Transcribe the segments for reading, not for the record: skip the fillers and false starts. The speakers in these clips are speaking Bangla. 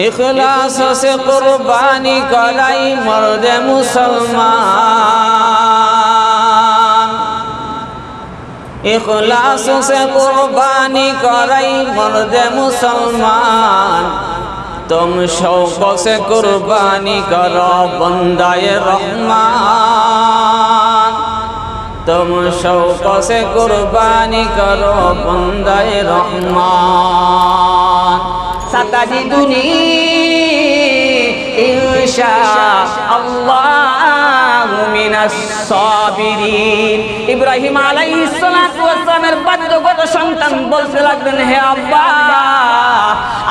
इखलास से कुर्बानी कराई मर्द मुसलमान, इखलास से कुर्बानी कराई मर्द मुसलमान। तुम शौक से कुर्बानी करो बंदाए रहमान, तुम शौक से कुर्बानी करो बंदाए रहमान। सतजिदुनी इंशाअल्लाहु मिनास साबिरीन। ইব্রাহিম আলাইহিস সালাতু ওয়াস সালামের বাধ্যগত সন্তান বলতে লাগলেন, হে আব্বা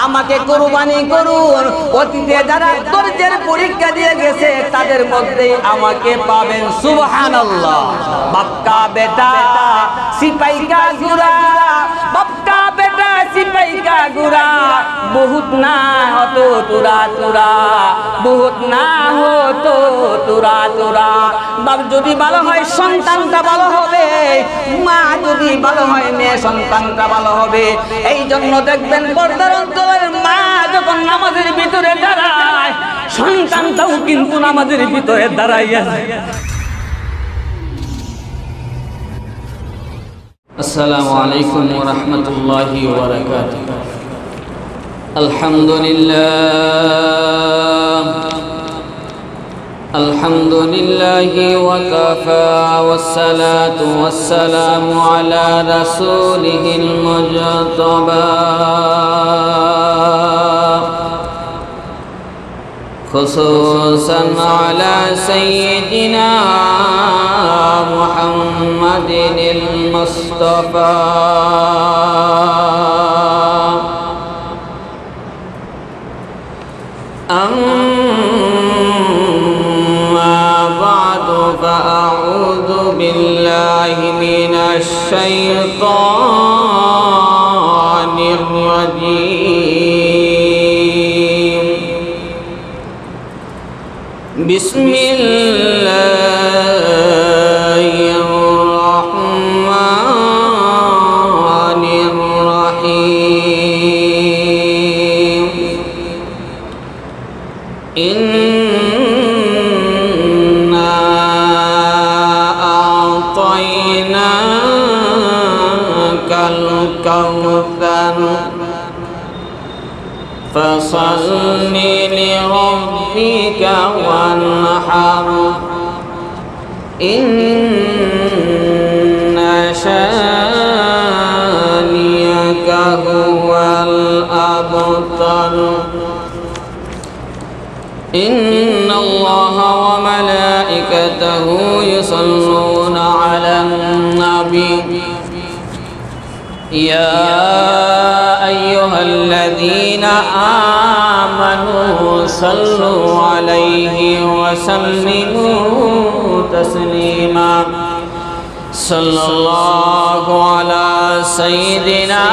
আমাকে কুরবানি করুন, অতীতে যারা ধৈর্যের পরীক্ষা দিয়ে গেছে তাদের মধ্যেই আমাকে পাবেন। সুবহানাল্লাহ। বাপকা বেটা সিপাही का गुरा, বাপকা বেটা সিপাही का गुरा, बहुत ना हो तो तुरा तुरा, बहुत ना हो तो तुरा तुरा। বাপ যদি ভালো হয় সন্তানটা ভালো হবে, মা যদি ভালো হয় মেয়ে সন্তানটা ভালো হবে। এই জন্য দেখবেন পর্দার অন্তরের মা যখন নামাজের ভিতরে দাঁড়ায় সন্তানটাও কিন্তু নামাজের ভিতরে দাঁড়াইয়া যায়। আসসালামু আলাইকুম ওয়া রাহমাতুল্লাহি ওয়া বারাকাতুহু। আলহামদুলিল্লাহ, আলহামদুলিল্লাহি ওয়া কাফা ওয়াসসালাতু ওয়াসসালামু আলা রাসূলিহিল মুজতাবা খুসুসান আলা সাইয়্যিদিনা মুহাম্মাদিনিল মুস্তাফা। فأعوذ بالله من الشيطان الرجيم. بسم الله الرحمن الرحيم. فصل لربك وانحر إن شانئك هو الأبتر. إن الله وملائكته يصلون على النبي يا أيها الذين آمنوا صلوا عليه وسلموا تسليما. صلى الله على سيدنا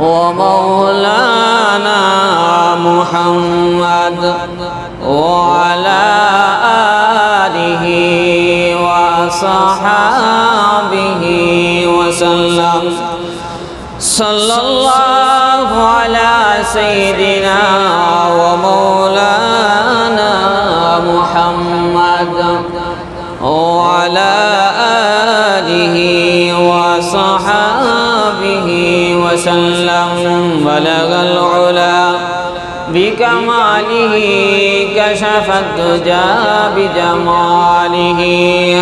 ومولانا محمد وعلى آله وصحابه وسلم. صلى الله على سيدنا ومولانا محمد وعلى آله وصحابه وسلم. بلغ العلا بكماله كشف الدجى بجماله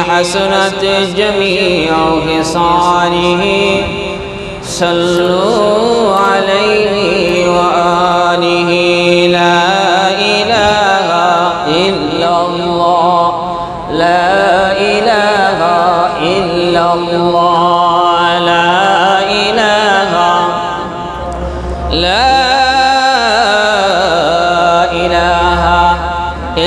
حسنت جميع خصاله. صلوا عليه وآله. لا إله إلا الله، لا إله إلا الله، لا إله، لا إله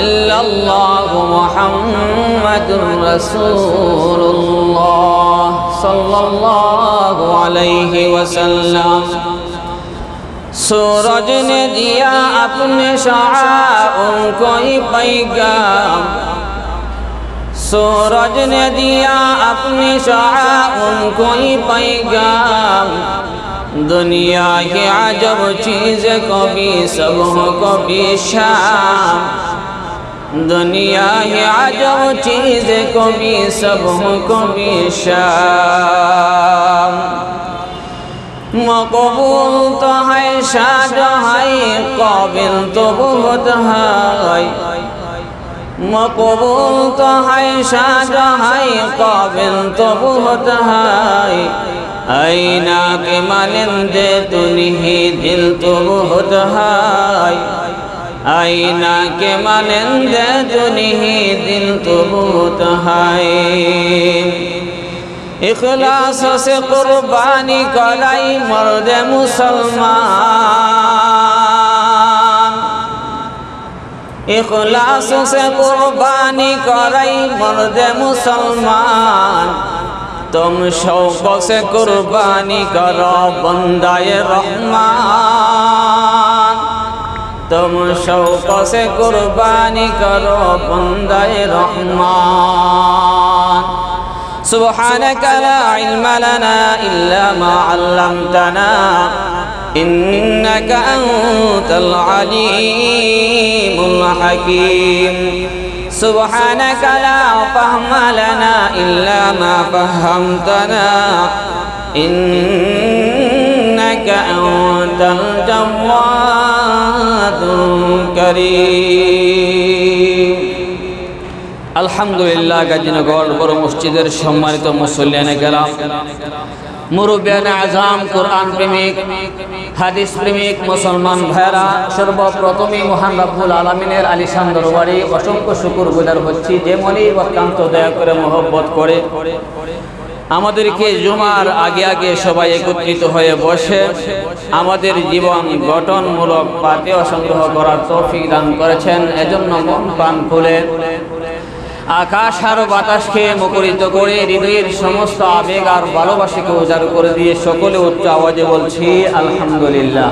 إلا الله محمد رسول الله صلى الله عليه वसल्लम। सूरज ने दिया अपने शआ उनको ही पैगाम, सूरज ने दिया अपने शआ उनको ही पैगाम। दुनिया की अजब चीज कभी सब हो कभी शाम दुनिया की अजब चीज कभी सब हो कभी शाम मकबूल तो है शाहजहां काबिल तो बहुत है मकबूल तो है शाहजहां काबिल तो बहुत है आईना के मालिंदे तू नहीं दिल तो बहुत है आईना के मालिंदे तू नहीं दिल तो बहुत है इखलास से कुर्बानी कराई मर्द मुसलमान इखलास से कुर्बानी कराई मर्द मुसलमान तुम शौक से कुर्बानी करो बंदाए रहमान तुम शौक से कुर्बानी करो बंदाए रहमान सुब्हानक ला इल्म लना इल्ला मा अल्लमतना इन्नका अंतल अलीमुल हकीम सुब्हानक ला फहम लना इल्ला मा फहमतना इन्नका अंतल जव्वादुल करीम अल्हम्दुलिल्लाह गाजीनगर बड़ मस्जिदेर सम्मानित मुसल्लियाने केराम मुरब्बियाने आज़ाम कुरआन प्रेमिक हादिस प्रेमिक मुसलमान भाइरा सर्वप्रथमेই মহান রব্বুল আলামিনের আলিশান দরবারে অসংখ্য শুকরগুজার হচ্ছি যে মনি অত্যন্ত দয়া করে মহব্বত করে আমাদেরকে জুমার আগে আগে সবাই একত্রিত হয়ে বসে আমাদের জীবন গঠনমূলক পাঠ্য সংগ্রহ করার তৌফিক দান করেছেন এজন্য মন প্রাণ খুলে আকাশ আর বাতাসকে মুখরিত করে হৃদয়ের সমস্ত আবেগ আর ভালোবাসাকে উজাড় করে দিয়ে সকলে উচ্চ আওয়াজে বলছি আলহামদুলিল্লাহ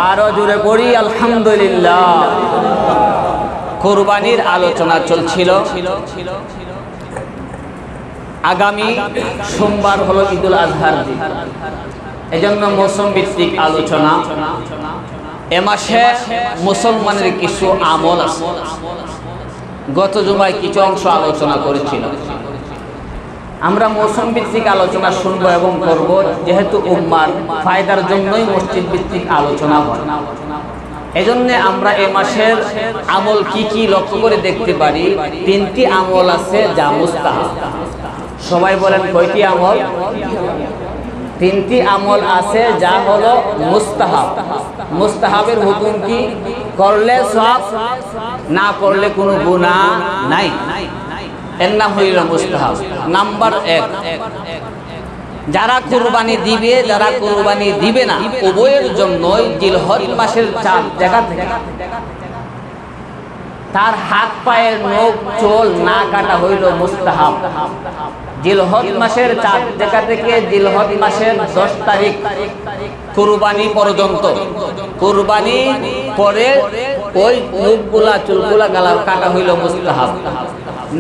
আরো জোরে পড়ি আলহামদুলিল্লাহ কুরবানির আলোচনা চলছিল আগামী সোমবার হলো ঈদুল আজহার দিন এজন্য মৌসুম ভিত্তিক আলোচনা এ মাসে মুসলমানের কিছু আমল আছে গত জুমায় কিছু অংশ আলোচনা করেছিল আমরা মৌসুম ভিত্তিক আলোচনা শুনবো এবং করব যেহেতু উম্মার ফায়দার জন্যই মসজিদ ভিত্তিক আলোচনা হয় এজন্য আমরা এই মাসের আমল কি কি লক্ষ্য করে দেখতে পারি তিনটি আমল আছে যা মুস্তাহাব সবাই বলেন কয়টি আমল তিনটি আমল আছে যা হলো মুস্তাহাব মুস্তাহাবের হুকুম কি করলে সওয়াব না করলে কোনো গুনাহ নাই এর নাম হইল মুস্তাহাব নাম্বার 1 যারা কুরবানি দিবে যারা কুরবানি দিবে না উভয়ের জন্যই জিলহজ মাসের 4 জায়গা থেকে তার হাত পায়ের নখ চুল না কাটা হইল মুস্তাহাব জিলহজ মাসের 4 জায়গা থেকে জিলহজ মাসের 10 তারিখ কুরবানি পর্যন্ত কুরবানি পরে ওই নখগুলা চুলগুলা কাটা হইল মুস্তাহাব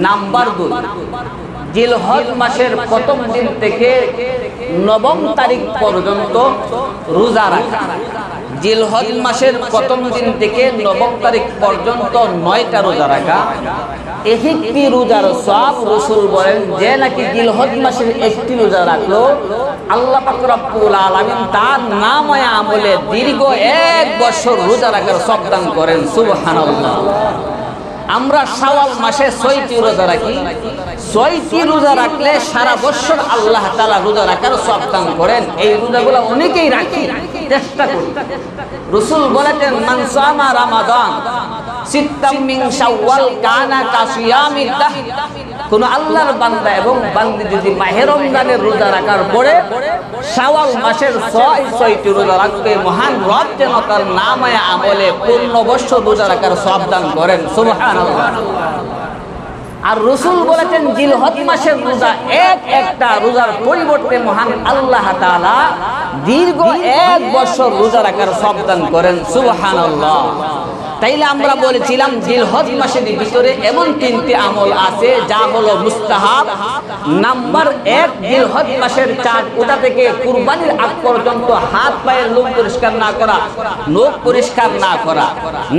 নাম্বার 2 জিলহজ মাসের প্রথম দিন থেকে 9 তারিখ পর্যন্ত রোজা রাখা জিলহজ মাসের প্রথম দিন থেকে 9 তারিখ পর্যন্ত 9টা রোজা রাখা একটি রোজার সওয়াব রাসূল বলেন যে নাকি জিলহজ মাসের একটি রোজা রাখলো আল্লাহ পাক রব্বুল আলামিন তার নামায়ে আমলে দীর্ঘ 1 বছর রোজা রাখার সওয়াব দান করেন সুবহানাল্লাহ আমরা শাওয়াল মাসে 6টি রোজা রাখি 6টি রোজা রাখলে সারা বছর আল্লাহ তাআলা রোজা রাখার সওয়াব দান করেন এই রোজাগুলো অনেকেই রাখি চেষ্টা করি রাসূল বলেছেন মান সামা রমাদান সিত্তাম মিন শাওয়াল কানা কাসিয়ামিদ দাহ কোন আল্লাহর বান্দা এবং বান্দি যদি মাহে রমজানের রোজা রাখার পরে শাওয়াল মাসের 6টি রোজা রাখবে মহান রব যেন তার নামায়ে আমলে পূর্ণ বছর রোজা রাখার সওয়াব দান করেন সুবহানাল্লাহ আর রাসূল বলেছেন জিলহজ মাসের রোজা একটা রোজার পরিবর্তে মহান আল্লাহ তাআলা দীর্ঘ 1 বছর রোজা রাখার সওয়াব দান করেন সুবহানাল্লাহ তাইলে আমরা বলেছিলাম জিলহজ মাসের ভিতরে এমন তিনটি আমল আছে যা হলো মুস্তাহাব। নাম্বার 1, জিলহজ মাসের চাঁদ ওঠা থেকে কুরবানির আগ পর্যন্ত হাত পায়ের নখ পরিষ্কার না করা, নখ পরিষ্কার না করা।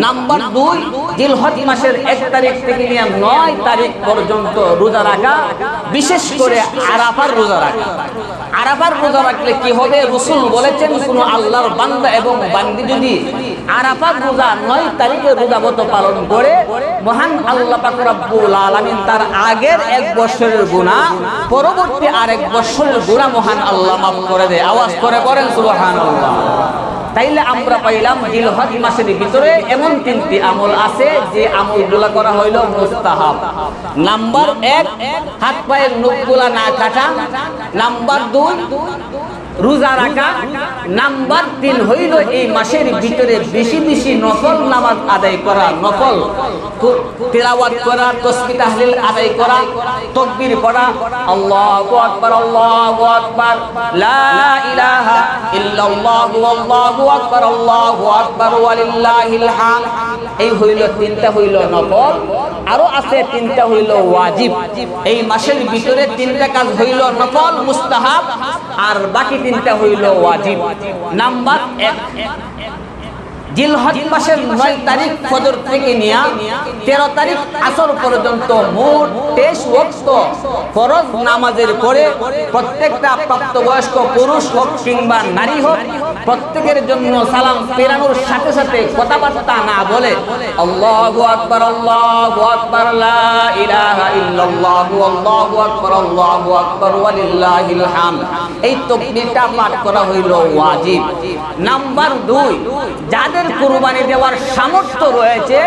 নাম্বার 2, জিলহজ মাসের 1 তারিখ থেকে নিয়ে 9 তারিখ পর্যন্ত রোজা রাখা, বিশেষ করে আরাফার রোজা রাখা। আরাফার রোজা রাখলে কি হবে? রাসূল বলেছেন কোন আল্লাহর বান্দা এবং বান্দি যদি আরাফার রোজা 9 তারিখে রোজাবত পালন করে, মহান আল্লাহ পাক রব্বুল আলামিন তার আগের 1 বছরের গুনাহ, পরবর্তী আরেক বছরের গুনাহ মহান আল্লাহ মাফ করে দেয়। আওয়াজ করে বলেন সুবহানাল্লাহ। তাইলে আমরা পাইলাম জিলহজ মাসের ভিতরে এমন তিনটি আমল আছে যে আমলগুলো করা হইল মুস্তাহাব। নাম্বার 1, হাত পায়ের নখগুলা না কাটা। নাম্বার 2, রোজা রাখা। নাম্বার 3 হইল এই মাসের ভিতরে বেশি বেশি নফল নামাজ আদায় করা, নফল তিলাওয়াত করা, তাসবিহ তাহলিল আদায় করা, তাকবীর পড়া, আল্লাহু আকবার আল্লাহু আকবার, লা ইলাহা ইল্লাল্লাহু আল্লাহু আকবার আল্লাহু আকবার ওয়ালিল্লাহিল হামদ। এই হইল 3টা হইল নফল, আরো আছে 3টা হইল ওয়াজিব। এই মাসের ভিতরে 3টা কাজ হইল নফল মুস্তাহাব, আর বাকি 3টা হইল ওয়াজিব। নাম্বার 1, জিলহজ মাসের 9 তারিখ ফজর থেকে নিয়ে 13 তারিখ আসর পর্যন্ত মোট 23 ওয়াক্ত ফরজ নামাজের পরে প্রত্যেকটা প্রাপ্তবয়স্ক পুরুষ হোক কিংবা নারী হোক, প্রত্যেকের জন্য সালাম ফেরানোর সাথে সাথে কথাবার্তা না বলে আল্লাহু আকবার আল্লাহু আকবার, লা ইলাহা ইল্লাল্লাহু আল্লাহু আকবার আল্লাহু আকবার ওয়ালিল্লাহিল হামদ, এই তাকবীরটা পাঠ করা হইল ওয়াজিব। নাম্বার 2, যাদের কুরবানি দেওয়ার সামর্থ্য রয়েছে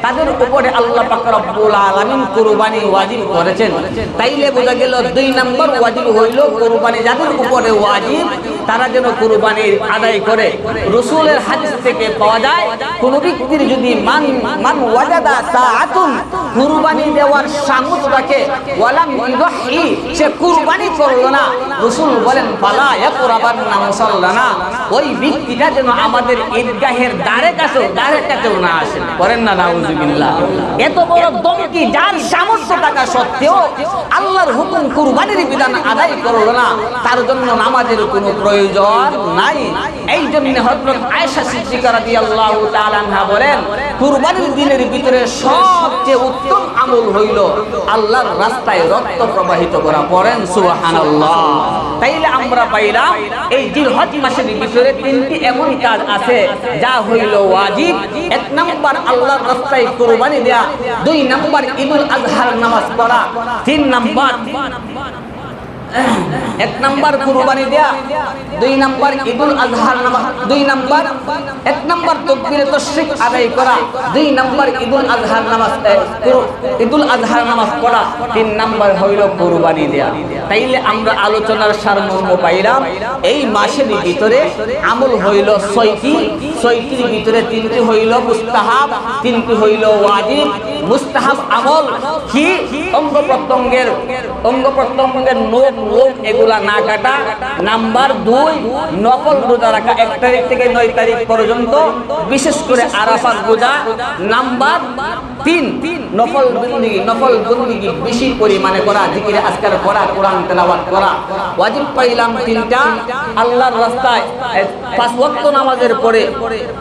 তাদের উপরে আল্লাহ পাক রব্বুল আলামিন কুরবানি ওয়াজিব করেছেন। তাইলে বোঝা গেল 2 নম্বর ওয়াজিব হইল কুরবানি যাদের উপরে ওয়াজিব তারা যেন কুরবানি আদায় করে। রাসূলের হাদিস থেকে পাওয়া যায় কোন ব্যক্তির যদি মান ওয়াজাদা সাআতুন, কুরবানি দেওয়ার সামর্থ্য থাকে, ওয়ালাম ইউহি, সে কুরবানি করলো না, রাসূল বলেন ফালা ইয়াকরাবান্না মুসাল্লানা, ওই ব্যক্তিটা যেন আমাদের ঈদগাহের দ্বারে কাছেও না আসে। করেন না নাউজুবিল্লাহ। এত বড় দমকি যার সামর্থ্য থাকা সত্ত্বেও আল্লাহর হুকুম কুরবানির বিধান আদায় করলো না, তার জন্য নামাজের কোনো প্রয়োজন নাই। এই জন্য হযরত আয়েশা সিদ্দিকা রাদিয়াল্লাহু তাআলা আনহা বলেন কুরবানির দিনের ভিতরে সবচেয়ে উত্তম আমল হইল আল্লাহর রাস্তায় রক্ত প্রবাহিত করা। পড়েন সুবহানাল্লাহ। তাইলে আমরা পাইলাম এই জিলহজ মাসের ভিতরে 3টি এমন কাজ আছে যা হইল ওয়াজিব। 1 নাম্বার আল্লাহর রাস্তায় কুরবানি দেয়া, 2 নাম্বার ঈদুল আজহার নামাজ পড়া, 3 নাম্বার 1 নাম্বার কুরবানি দেয়া, 2 নাম্বার ঈদুল আজহার নামাজ, 2 নাম্বার 1 নাম্বার তাকবীরে তাশরিক আদায় করা, 2 নাম্বার ঈদুল আজহার নামাজ পড়া, 3 নাম্বার হইল কুরবানি দেয়া। তাইলে আমরা আলোচনার সারমর্ম পাইলাম এই মাসের ভিতরে আমল হইল 6টির ভিতরে 3টি হইল মুস্তাহাব, 3টি হইল ওয়াজিব। মুস্তাহাব আমল কি? অঙ্গ প্রত্যঙ্গের নখ এগুলা না কাটা। নাম্বার 2, নফল রোজা রাখা 1 তারিখ থেকে 9 তারিখ পর্যন্ত, বিশেষ করে আরাফার রোজা। নাম্বার 3, নফল বন্দেগী বেশি পরিমাণে করা, জিকির আজকার করা, কোরআন তেলাওয়াত করা। ওয়াজিব পাইলাম 3টা, আল্লাহর রাস্তায় 5 ওয়াক্ত নামাজের পরে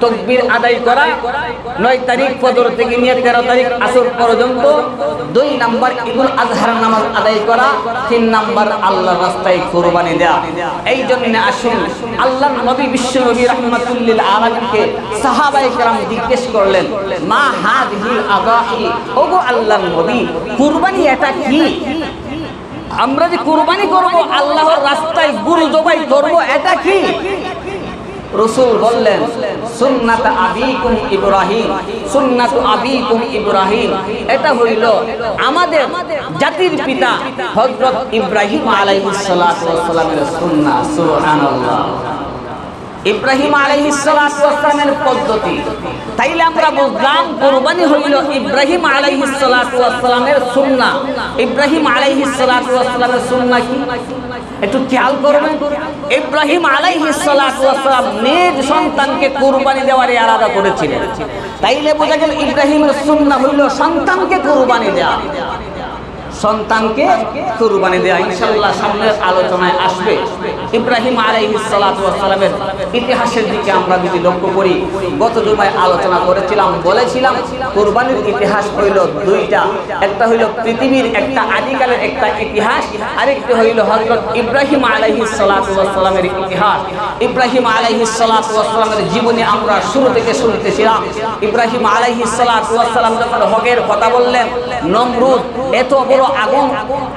তাকবীর আদায় করা, 9 তারিখ ফজর থেকে নিয়ে 13 তারিখ আসর পর্যন্ত, 2 নাম্বার ঈদুল আজহার নামাজ আদায় করা, 3 নাম্বার আল্লাহর রাস্তায় কুরবানি দেয়া। এই জন্য আসুন আল্লাহর নবী বিশ্বনবী রাহমাতুল লিল আলামিনকে সাহাবায়ে কেরাম জিজ্ঞেস করলেন মা হাযিহিল আযাহি, ওগো আল্লাহর নবী কুরবানি এটা কি? আমরা যে কুরবানি করব আল্লাহর রাস্তায় গরু জবাই করব এটা কি? রাসূল বললেন সুন্নাত আবিকুম ইব্রাহিম, এটা হইল আমাদের জাতির পিতা হযরত ইব্রাহিম আলাইহিস সালাতু ওয়াস সালামের সুন্নাহ। সুবহানাল্লাহ। ইব্রাহিম আলাইহিস সালাতু ওয়াস সালামের পদ্ধতি। তাইলে আমরা বুঝলাম কুরবানি হইল ইব্রাহিম আলাইহিস সালাতু ওয়াস সালামের সুন্নাহ। ইব্রাহিম আলাইহিস সালাতু ওয়াস সালামের সুন্নাহ কি একটু খেয়াল করবেন। ইব্রাহিম আলাইহিস সালাতু ওয়াস সালাম নিজ সন্তানকে কুরবানি দেওয়ার ইরাদা করেছিলেন। তাইলে বোঝা গেল ইব্রাহিমের সুন্নাহ হইল সন্তানকে কুরবানি দেওয়া, সন্তানকে কুরবানি দেওয়া। ইনশাআল্লাহ সামনের আলোচনায় আসবে। ইব্রাহিম আলাইহিস সালাতু ওয়াস সালামের ইতিহাসের দিকে আমরা যদি লক্ষ্য করি, গত জুমায় আলোচনা করেছিলাম, বলেছিলাম কুরবানির ইতিহাস হইল দুইটা। একটা হইল পৃথিবীর একটা আদিকালের একটা ইতিহাস, আরেকটি হইল হযরত ইব্রাহিম আলাইহিস সালাতু ওয়াস সালামের ইতিহাস। ইব্রাহিম আলাইহিস সালাতু ওয়াস সালামের জীবনী আমরা শুরু থেকে শুনতেছিলাম। ইব্রাহিম আলাইহিস সালাতু ওয়াস সালাম যখন হকের কথা বললেন, নমরুদ এত বড় আগুন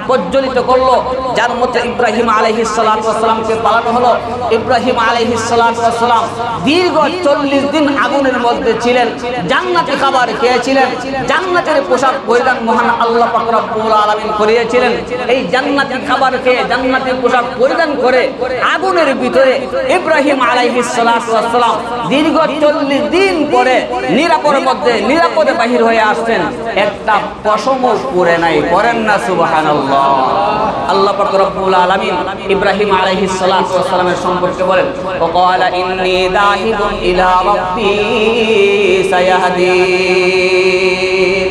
প্রজ্বলিত করলো, যার মধ্যে ইব্রাহিম আলাইহিস সালাতু ওয়াস সালামকে পালানো হলো। ইব্রাহিম আলাইহিস সালাতু ওয়াস সালাম দীর্ঘ 40 দিন আগুনের মধ্যে ছিলেন, জান্নাতি খাবার খেয়েছিলেন, জান্নাতের পোশাক পরিধান মহান আল্লাহ পাক রব্বুল আলামিন করিয়েছিলেন। এই জান্নাতি খাবার খেয়ে জান্নাতি পোশাক পরিধান করে আগুনের ভিতরে ইব্রাহিম আলাইহিস সালাতু ওয়াস সালাম দীর্ঘ 40 দিন পরে নিরাপদে বাহির হয়ে আসছেন। একটা পশমও পরে নাই। পড়েন না সুবহানাল্লাহ। আল্লাহ পাক রব্বুল আলামিন ইব্রাহিম আলাইহিস সালাতু ওয়াস সালামের সম্পর্কে বলেন, ওয়াকালা ইন্নী যাহিবুন ইলা রাব্বি সায়াহদিন।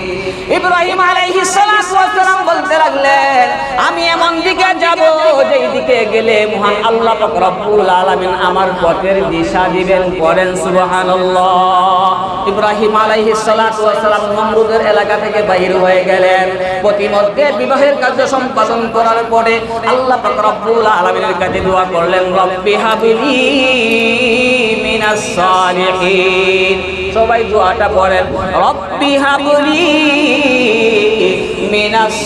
ইব্রাহিম আলাইহিস সালাতু ওয়াস সালাম বলতে লাগলেন, আমি এমন দিকে যাব যেই দিকে গেলে মহান আল্লাহ পাক রব্বুল আলামিন আমার পথের দিশা দিবেন। পড়েন সুবহানাল্লাহ। ইব্রাহিম আলাইহিস সালাতু ওয়াস সালাম নমরুদের এলাকা থেকে বাইরে হয়ে গেলেন। প্রতিমধ্যে বিবাহের কার্য সম্পাদন করার পরে আল্লাহ পাক রব্বুল আলামিনের কাছে দোয়া করলেন, রব্বি হাবলি মিনাস সালিহিন। সবাই দোয়াটা পড়েন, রব্বি হাবলি মিনাস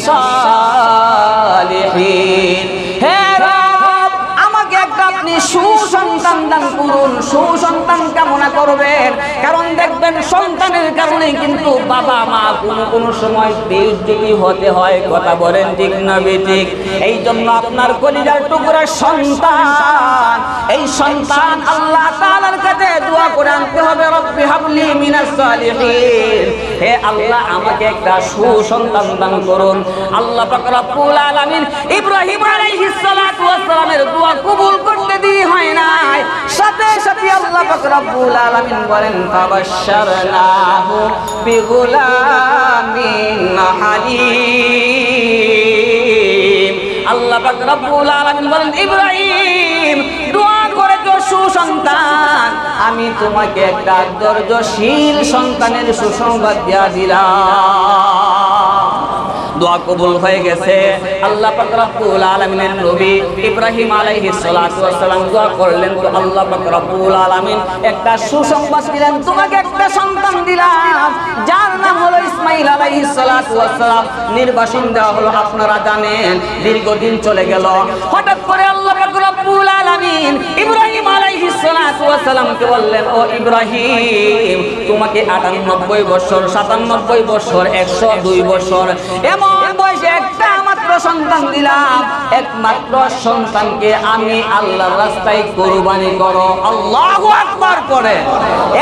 সালিহিন। হে রব, আমাকে একটা আপনি সুসন্তান দান করুন। সুসন্তান কামনা করবেন, কারণ দেখবেন সন্তানের কারণে কিন্তু বাবা মা কোনো সময় বেইজ্জতি হতে হয়। কথা বলেন ঠিক না বেঠিক? এই জন্য আপনার কলিজার টুকরা সন্তান, এই সন্তান আল্লাহ তাআলার কাছে দোয়া করে আনতে হবে, রব্বি হাবলি মিনাস সালিহিন। হে আল্লাহ, আমাকে একটা সুসন্তান দান করুন। আল্লাহ পাক রব্বুল আলামিন ইব্রাহিম আলাইহিস সালাতু ওয়াস সালামের দোয়া কবুল করতে দেরি হয় নাই। সাথে সাথে আল্লাহ পাক রব্বুল আলামিন বলেন, ফাবাশশারনাহু বিগুলামিন হালিম। আল্লাহ পাক রব্বুল আলামিন বলেন, ইব্রাহিম দোয়া করেছো সুসন্তান, আমি তোমাকে একটা ধৈর্যশীল সন্তানের সুসংবাদ দিয়া দিলাম। দোয়া কবুল হয়ে গেছে। আল্লাহ পাক রব্বুল আলামিনের নবী ইব্রাহিম আলাইহিস সালাতু ওয়াস সালাম দোয়া করলেন, তো আল্লাহ পাক রব্বুল আলামিন একটা সুসংবাদ দিলেন, তোমাকে একটা সন্তান দিলাম যার নাম হলো ইসমাঈল আলাইহিস সালাতু ওয়াস সালাম। নির্বাসন দেওয়া হলো, আপনারা জানেন। দীর্ঘদিন চলে গেল। হঠাৎ করে আল্লাহ পাক রব্বুল আলামিন ইব্রাহিম আলাইহিস সালাতু ওয়াস সালামকে বললেন, ও ইব্রাহিম, তোমাকে 98 বছর, 97 বছর, 102 বছর এমন বয়সে একটা মাত্র সন্তান দিলাম। একমাত্র সন্তানকে আমি আল্লাহর রাস্তায় কুরবানি করো। আল্লাহু আকবার করে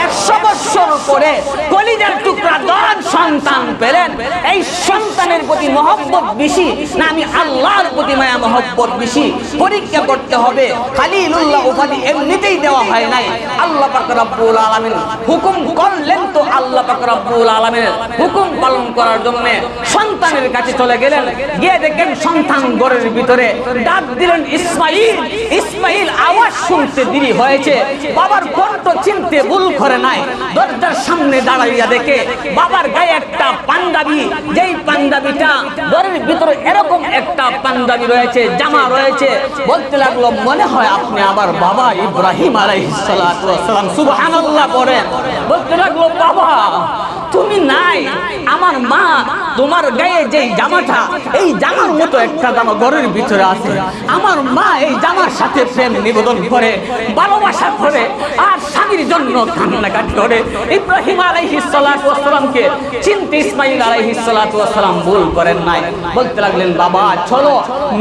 100 বছর পরে কলিজার টুকরা দন সন্তান পেলেন। এই সন্তানের প্রতি মহব্বত বেশি না আমি আল্লাহর প্রতি মায়া মহব্বত বেশি? পরীক্ষা করতে হবে। খলিলুল্লাহ উপাধি এমনিতেই দেওয়া হয় নাই। আল্লাহ পাক রব্বুল আলামিন হুকুম করলেন, তো আল্লাহ পাক রব্বুল আলামিনের হুকুম পালন করার জন্য সন্তানের কাছে চলে গেলেন। গিয়ে দেখেন সন্তান ঘরের ভিতরে ডাক দিলেন, ইসমাঈল। ইসমাঈল আওয়াজ শুনতে দেরি হয়েছে, বাবার কণ্ঠ চিনতে ভুল করে নাই। দরজার সামনে দাঁড়াইয়া দেখে বাবার গায়ে একটা পাঞ্জাবি, যেই পাঞ্জাবিটা ঘরের ভিতরে এরকম একটা পাঞ্জাবি রয়েছে, জামা রয়েছে। বলতে লাগলো, মনে হয় আপনি আমার বাবা ইব্রাহিম আলাইহিস সালাতু ওয়াস সালাম। সুবহানাল্লাহ পড়েন। বলতে লাগলো, বাবা তুমি নাই, আমার মা তোমার গায়ে যেই জামাটা, এই জামার মতো একটা জামা ঘরের ভিতরে আছে, আমার মা এই জামার সাথে প্রেম নিবেদন করে, ভালোবাসা করে, আর স্বামীর জন্য কান্নাকাটি করে। ইব্রাহিম আলাইহিস সালাতু ওয়াস সালামকে চিনতে ইসমাঈল আলাইহিস সালাতু ওয়াস সালাম ভুল করেন নাই। বলতে লাগলেন, বাবা চলো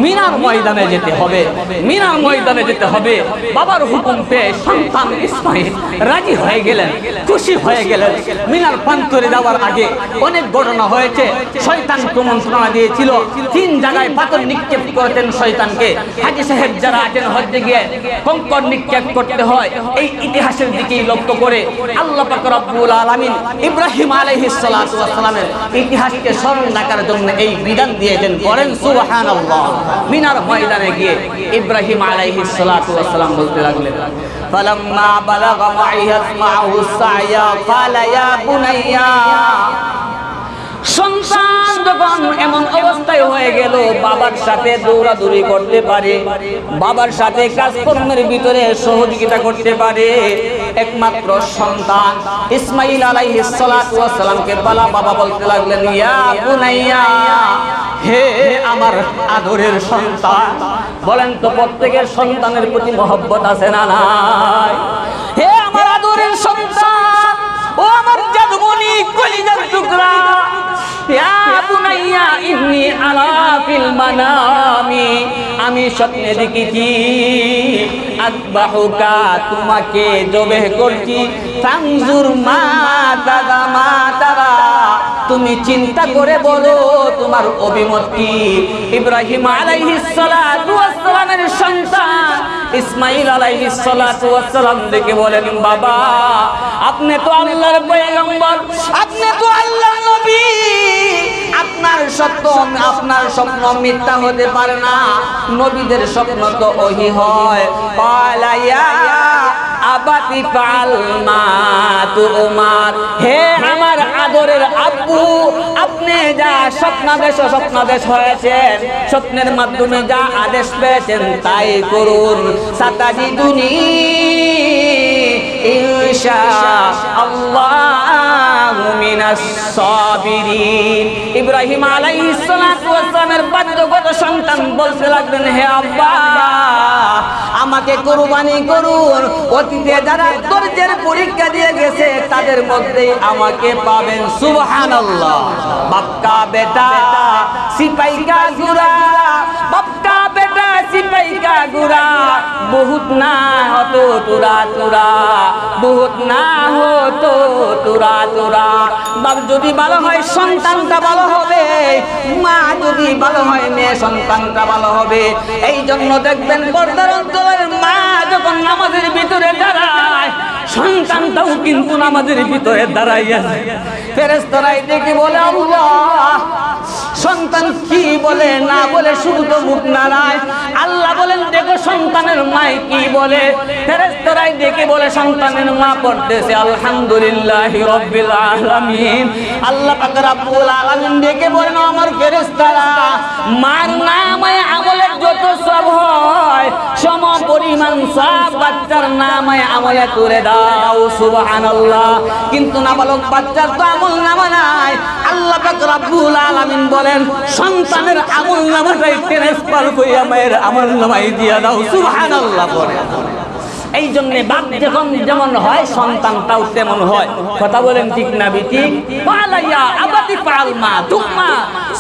মিনার ময়দানে যেতে হবে, মিনার ময়দানে যেতে হবে। বাবার হুকুম পেয়ে সন্তান ইসমাঈল রাজি হয়ে গেলেন, খুশি হয়ে গেলেন। মিনার প্রান্তরে যাওয়ার আগে অনেক ঘটনা হয়েছে। শয়তান কুমন্ত্রণা দিয়েছিল, 3 জায়গায় পাথর নিক্ষেপ করতেন শয়তানকে। হাজী সাহেব যারা আছেন হজ্জে গিয়ে কঙ্কর নিক্ষেপ করতে হয়, এই ইতিহাসের দিকেই লক্ষ্য করে আল্লাহ পাক রব্বুল আলামিন ইব্রাহিম আলাইহিস সালাতু ওয়াস সালামের ইতিহাসকে স্মরণ রাখার জন্য এই বিধান দিয়েছেন। বলেন সুবহানাল্লাহ। মিনার ময়দানে গিয়ে ইব্রাহিম আলাইহিস সালাতু ওয়াস সালাম বলতে লাগলেন, ফালাম্মা বালাগা মা'আহু সা'য়া ক্বালা ইয়া বুনাইয়া। সন্তান যখন এমন অবস্থায় হয়ে গেল, বাবার সাথে দৌড়াদৌড়ি করতে পারে, বাবার সাথে কাজকর্মের ভিতরে সহযোগিতা করতে পারে, একমাত্র সন্তান ইসমাঈল আলাইহিস সালাতু ওয়াস সালামকে বাবা বলতে লাগলেন, ইয়া বুনাইয়া, হে আমার আদরের সন্তান। বলেন তো প্রত্যেকের সন্তানের প্রতি মহব্বত আছে না নাই? হে আমার আদরের সন্তান, ও আমার জাদুমণি কলিজার টুকরা, ইয়া বুনাইয়া ইন্নী আরা ফিল মানামি, আমি স্বপ্নে দেখেছি আযবাহুকা, তোমাকে জবেহ করছি, ফানজুর মা তারা, তুমি চিন্তা করে বলো তোমার অভিমত কি। ইব্রাহিম আলাইহিস সালাতু ওয়াস সালামের সন্তান ইসমাঈল আলাইহিস সালাতু ওয়াস সালাম দেখে বলেন, বাবা আপনি তো আল্লাহর পয়গম্বর, আপনি তো আল্লাহর নবী, আপনার স্বপ্ন মিথ্যা হতে পারে না, নবীদের স্বপ্ন তো ওহী হয়। ক্বালা ইয়া আবাতি ফাল মা তুমার, হে আমার আদরের আব্বু, আপনি যা স্বপ্নাদেশ হয়েছেন, স্বপ্নের মাধ্যমে যা আদেশ পেয়েছেন তাই করুন। সাতাজিদুনি ইনশাআল্লাহু মিনাস সাবিরিন। ইব্রাহিম আলাইহিস সালাতু ওয়াস সালামের বাধ্যগত সন্তান বলতে লাগলেন, হে আব্বা আমাকে কুরবানি করুন, অতীতে যারা ধৈর্যের পরীক্ষা দিয়ে গেছে তাদের মধ্যেই আমাকে পাবেন। সুবহানাল্লাহ। বাপকা বেটা সিপাই কা গুরা, বাপকা বেটা সিপাই কা গুরা, বহুত না হতো তুরা তুরা, বহুত না হতো তুরা তুরা। বাপ যদি ভালো হয় সন্তানটা ভালো হবে, মা যদি ভালো হয় মেয়ে সন্তানটা ভালো হবে। এই জন্য দেখবেন পর্দার অঞ্চলের মা যখন নামাজের ভিতরে দাঁড়ায়, সন্তানটাও কিন্তু নামাজের ভিতরে দাঁড়াইয়া যায়। ফেরেশতারা দেখে বলে, আল্লাহ সন্তান কি বলে না বলে শুধু তো মুখ নাড়ায়। আল্লাহ বলেন, দেখো সন্তানের মা কি বলে। ফেরেশতারা দেখে বলে, সন্তানের মা পড়তেছে আলহামদুলিল্লাহি রাব্বিল আলামিন। আল্লাহ পাক রব্বুল আলামিন দেখে বলেন, আমার ফেরেশতারা মার নামে আমলের যত সব হয় সম পরিমাণ সব বাচ্চার নামে আমলে করে দাও। সুবহানাল্লাহ। কিন্তু নাবালক বাচ্চার তো আমল নামা নাই। আল্লাহ পাক রব্বুল আলামিন বলেন, সন্তানের আমল নামাটাই ট্রান্সফার কইরা মায়ের আমল নামায় দিয়া দাও। সুবহানাল্লাহ বলে। এই জন্য বাপ যখন যেমন হয় সন্তানটাও তেমন হয়। কথা বলেন ঠিক না বিঠিক? পালাইয়া আবাদি পালমা তুম্মা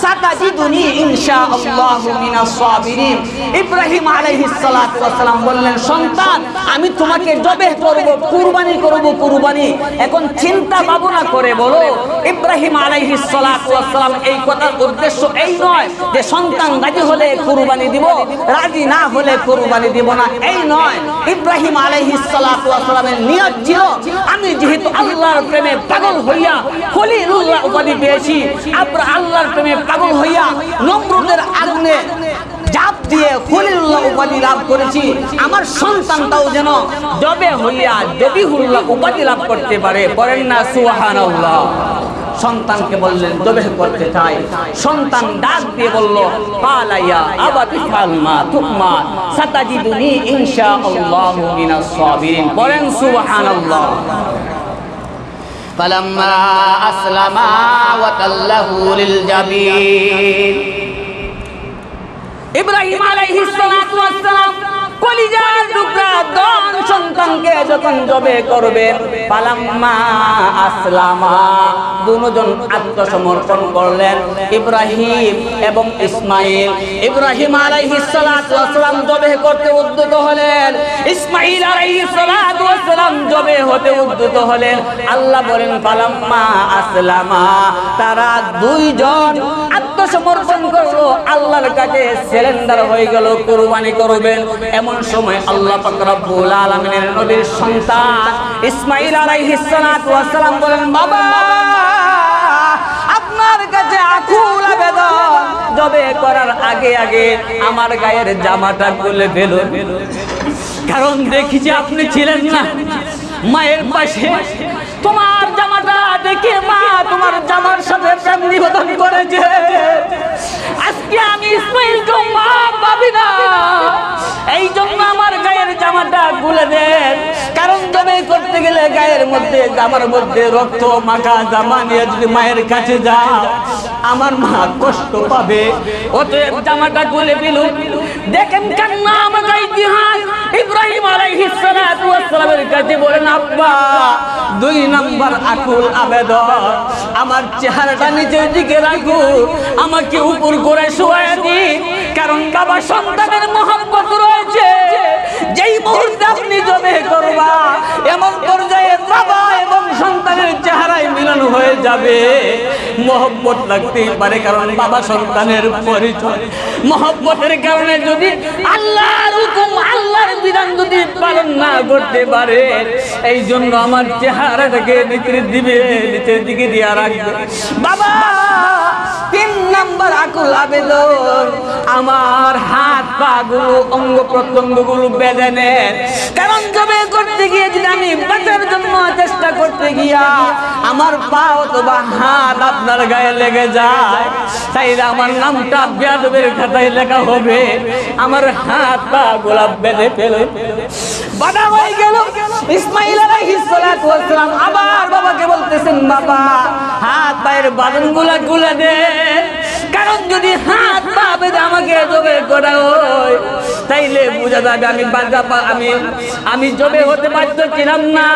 সাতাজিদুনি ইনশাআল্লাহু মিনাস সাবিরিন। ইব্রাহিম আলাইহিস সালাতু ওয়াস সালাম বললেন, সন্তান আমি তোমাকে জবেহ করব, কুরবানি করব, কুরবানি। এখন চিন্তা ভাবনা করে বলো, ইব্রাহিম আলাইহিস সালাতু ওয়াস সালাম এই কথার উদ্দেশ্য এই নয় যে সন্তান রাজি হলে কুরবানি দিব, রাজি না হলে কুরবানি দিব না, এই নয়। ইব্রাহিম আলাইহিস সালাতু ওয়াস সালামের নিয়ত ছিল, আমি যেহেতু আল্লাহর প্রেমে পাগল হইয়া খলিলুল্লাহ উপাধি পেয়েছি, আল্লাহর প্রেমে পাগল হইয়া নমরুদের আগুনে জাপ দিয়ে খলিলুল্লাহ উপাধি লাভ করেছি, আমার সন্তানটাও যেন জবে হইয়া জবিহুল্লাহ উপাধি লাভ করতে পারে। পড়েন না সুবহানাল্লাহ। সন্তানকে বললেন জবেহ করতে চাই। সন্তান ডাক দিয়ে বলল, পালাইয়া আবাতি ফালমা তুম্মা সাতাজিদুনি ইনশাআল্লাহু মিনাস সাবিরিন। পড়েন সুবহানাল্লাহ। ফালাম্মা আসলামা ওয়া তাল্লাহু লিল জাবিন। ইব্রাহিম আলাইহিস সালাতু ওয়াস সালাম কলিজার টুকরা দন সন্তানকে যখন জবে করবেন, ফালাম্মা আসলামা দুজন আত্মসমর্পণ করলেন, ইব্রাহিম এবং ইসমাইল। ইব্রাহিম আলাইহিস সালাতু ওয়াস সালাম জবে করতে উদ্যত হলেন, ইসমাইল আলাইহিস সালাতু ওয়াস সালাম জবে হতে উদ্যত হলেন। আল্লাহ বলেন ফালাম্মা আসলামা, তারা দুইজন আত্মসমর্পণ করলো, আল্লাহর কাছে সারেন্ডার হয়ে গেল, কুরবানি করবেন। এমন সময় আল্লাহ পাক রব্বুল আলামিনের নবীর সন্তান ইসমাইল আলাইহিস সালাতু ওয়াস সালাম বলেন, বাবা আপনার কাছে আকুল আবেদন, জবে করার আগে আগে আমার গায়ের জামাটা খুলে ফেলুন, কারণ দেখেছি আপনি ছিলেন না মায়ের পাশে, তোমার জামাটা দেখে মা তোমার জামার সাথে প্রেম নিবেদন করেছে। আজকে আমি ইসমাইলকে মা পাবি না, এই জন্য আমার গায়ের জামাটা খুলে দেন, কারণ জবে করতে গেলে গায়ের মধ্যে জামার মধ্যে রক্ত মাখা জামা নিয়ে যদি মায়ের কাছে যাও আমার মা কষ্ট পাবে, অতএব জামাটা খুলে ফেলুন। দেখেন কান্না আমাকে ইতিহাস। ইব্রাহিম আলাইহিস সালাতু ওয়াস সালামের কাছে বলেন, আব্বা দুই নাম্বার আকুল আবেদন, আমার চেহারাটা নিচের দিকে রাখুন, আমাকে উপর করে শোয়ায় দিন, কারণ বাবা সন্তানের মহব্বত রয়েছে। যেই মুহূর্তে আপনি জবে করবা এমন পর্যায়ে বাবা এবং সন্তানের চেহারায় মিলন হয়ে যাবে, মহব্বত লাগতেই পারে, কারণ বাবা সন্তানের পরিচয়। মহব্বতের কারণে যদি আল্লাহর হুকুম আল্লাহর বিধান যদি পালন না করতে পারে, এই জন্য আমার চেহারাটাকে নিচের দিকে দিয়ে রাখবে। বাবা তিন নাম্বার আকুল আবেদন, আমার হাত পা গুলো অঙ্গ প্রত্যঙ্গ গুলো বেঁধে নেন, কারণ জবে করতে গিয়ে যদি আমি বাঁচার জন্য চেষ্টা করতে গিয়া আমার পা অথবা হাত আপনার গায়ে লেগে যায়, তাইলে আমার নামটা বেয়াদবের খাতায় লেখা হবে, আমার হাত পা গুলা বেঁধে ফেলে বাধা হয়ে গেল। ইসমাইল আলাইহিস সালাতু ওয়াস সালাম আবার বাবাকে বলতেছেন, বাবা হাত পায়ের বাঁধনগুলা খুলে দেন, কারণ যদি হাত পা বেঁধে আমাকে জবে করা হয় তাইলে বোঝা যাবে আমি জবে হতে বাধ্য ছিলাম না,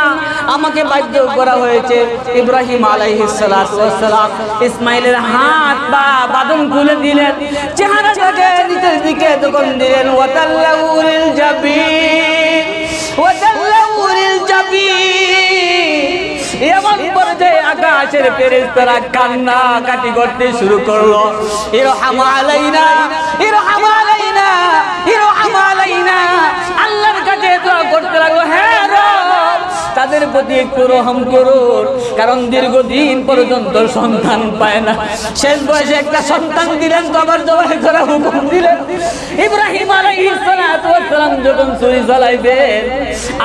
আমাকে বাধ্য করা হয়েছে। ইব্রাহিম আলাইহিস সালাতু ওয়াস সালাম ইসমাইলের হাত পা বাঁধন খুলে দিলেন, চেহারাটাকে নিচের দিকে যখন দিলেন, ওয়া তাল্লাহু লিল জাবিন, ওয়া তাল্লাহু লিল জাবিন, এমন পর্যায়ে আকাশের ফেরেশতারা কান্না কাটি করতে শুরু করলো, ইরহাম আলাইনা ইরহাম আলাইনা ইরহাম আলাইনা, আল্লাহর কাছে দোয়া করতে লাগলো, হে রব তাদের প্রতি একটু রহম করুন, কারণ দীর্ঘদিন পর্যন্ত সন্তান পায় না, শেষ বয়সে একটা সন্তান দিলেন তো আবার জবাই করা হুকুম দিলেন। ইব্রাহিম আলাইহিস সালাতু ওয়াস সালাম যখন ছুরি চালাইবেন,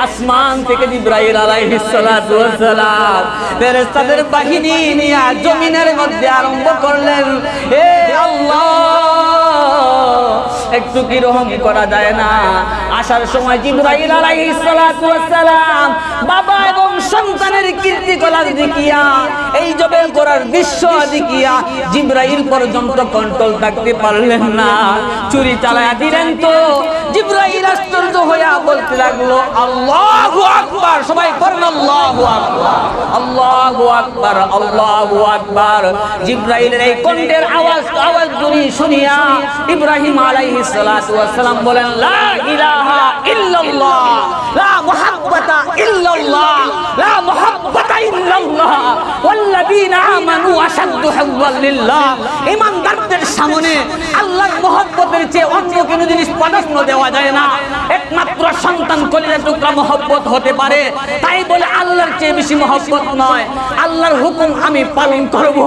আসমান থেকে জিবরাইল আলাইহিস সালাতু ওয়াস সালাম ফেরেশতাদের বাহিনী নিয়ে জমিনের মধ্যে আরম্ভ করলেন, হে আল্লাহ একটু কি রহম করা যায় না? আসার সময় জিবরাইল আলাইহিস সালাতু ওয়াস সালাম বাবা এবং সন্তানের কীর্তিকলাপ দেখিয়া, এই জবে করার দৃশ্য দেখিয়া জিবরাইল পর্যন্ত কন্ট্রোল থাকতে পারলেন না, চুরি চালায়া দিলেন। তো জিবরাইল আশ্চর্য হইয়া বলতে লাগলো, আল্লাহু আকবার, সবাই পড়ুন আল্লাহু আকবার, আল্লাহু আকবার, আল্লাহু আকবার। জিবরাইলের এই কণ্ঠের আওয়াজ শুনিয়া ইব্রাহিম আলাইহিস সালাতু ওয়াস সালাম বলেন, লা ইলাহা ইল্লাল্লাহ, লা মুহাব্বাতা ইল্লাল্লাহ, লা মুহাব্বাতা ইল্লাল্লাহ, ওয়াল্লাযীনা আমানু আশাদ্দু হুব্বান লিল্লাহ। ঈমানদারদের সামনে আল্লাহর মহব্বতের চেয়ে অন্য কোনো জিনিস প্রাধান্য দেওয়া যায় না, একমাত্র সন্তান কলিজার টুকরা মহব্বত হতে পারে, তাই বলে আল্লাহর চেয়ে বেশি মহব্বত নয়, আল্লাহর হুকুম আমি পালন করব।